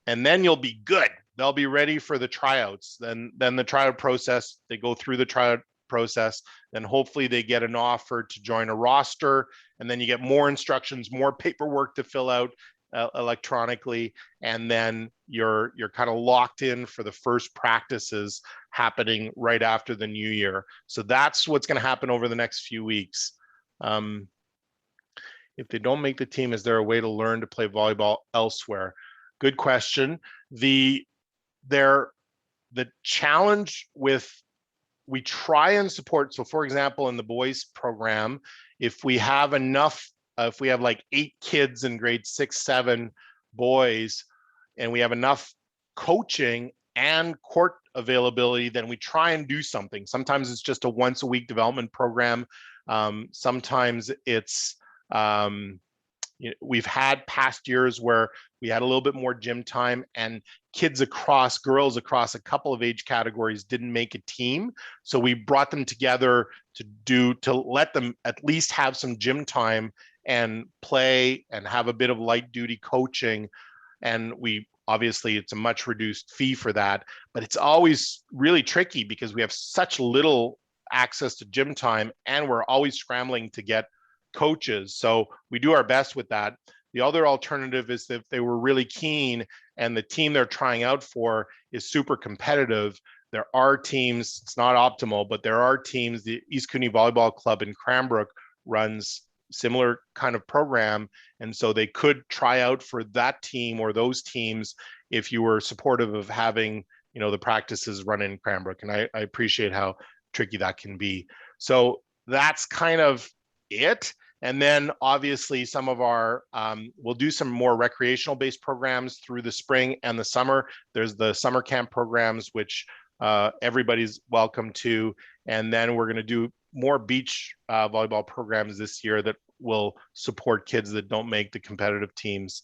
And then you'll be good. They'll be ready for the tryouts. Then the tryout process, they go through the tryout process, then hopefully they get an offer to join a roster. And then you get more instructions, more paperwork to fill out, electronically, and then you're kind of locked in for the first practices happening right after the new year. So that's what's going to happen over the next few weeks. If they don't make the team, is there a way to learn to play volleyball elsewhere? Good question. The challenge with, we try and support, so for example, in the boys program, if we have enough, if we have like 8 kids in grade 6, 7 boys, and we have enough coaching and court availability, then we try and do something. Sometimes it's just a once a week development program. Sometimes it's, we've had past years where we had a little bit more gym time, and girls across a couple of age categories didn't make a team. So we brought them together to let them at least have some gym time and play and have a bit of light duty coaching. And obviously it's a much reduced fee for that, but it's always really tricky because we have such little access to gym time and we're always scrambling to get coaches. So we do our best with that. The other alternative is if they were really keen and the team they're trying out for is super competitive, there are teams, it's not optimal, but there are teams, the East Cooney Volleyball Club in Cranbrook runs similar kind of program. And so they could try out for that team or those teams if you were supportive of having, the practices run in Cranbrook. And I appreciate how tricky that can be. So that's kind of it. And then obviously some of our, we'll do some more recreational based programs through the spring and the summer. There's the summer camp programs, which everybody's welcome to. And then we're going to do more beach volleyball programs this year that will support kids that don't make the competitive teams.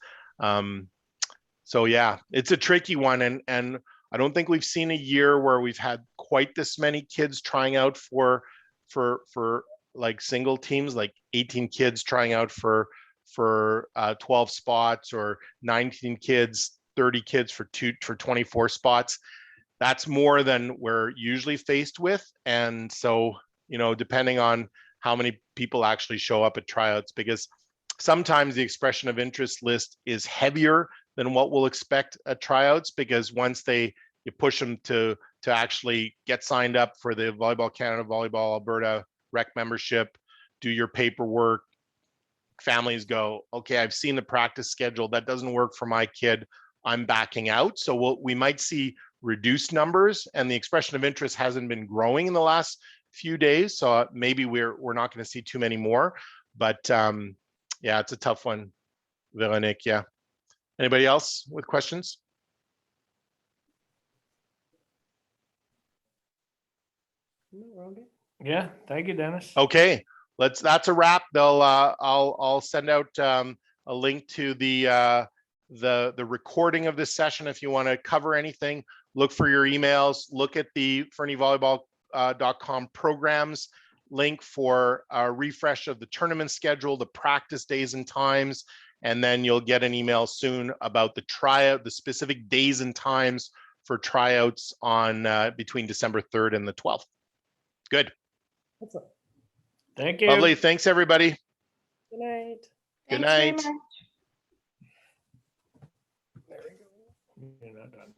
So yeah, it's a tricky one. And I don't think we've seen a year where we've had quite this many kids trying out for like single teams, like 18 kids trying out for 12 spots, or 19 kids, 30 kids for 24 spots. That's more than we're usually faced with. And so, depending on how many people actually show up at tryouts, because sometimes the expression of interest list is heavier than what we'll expect at tryouts, because once you push them to actually get signed up for the Volleyball Canada, Volleyball Alberta rec membership, do your paperwork, families go, okay, I've seen the practice schedule, that doesn't work for my kid, I'm backing out. So we might see reduced numbers, and the expression of interest hasn't been growing in the last few days. So maybe we're not going to see too many more, but yeah, it's a tough one, Veronique. Yeah. Anybody else with questions? Yeah, thank you, Dennis. Okay, that's a wrap. I'll send out a link to the recording of this session. If you want to cover anything, look for your emails, look at the fernievolleyball.com programs link for a refresh of the tournament schedule, the practice days and times, and then you'll get an email soon about the tryout, the specific days and times for tryouts on between December 3rd and the 12th. Good. Thank you. Lovely. Thanks, everybody. Good night. Good Thanks very night. much. You're not done.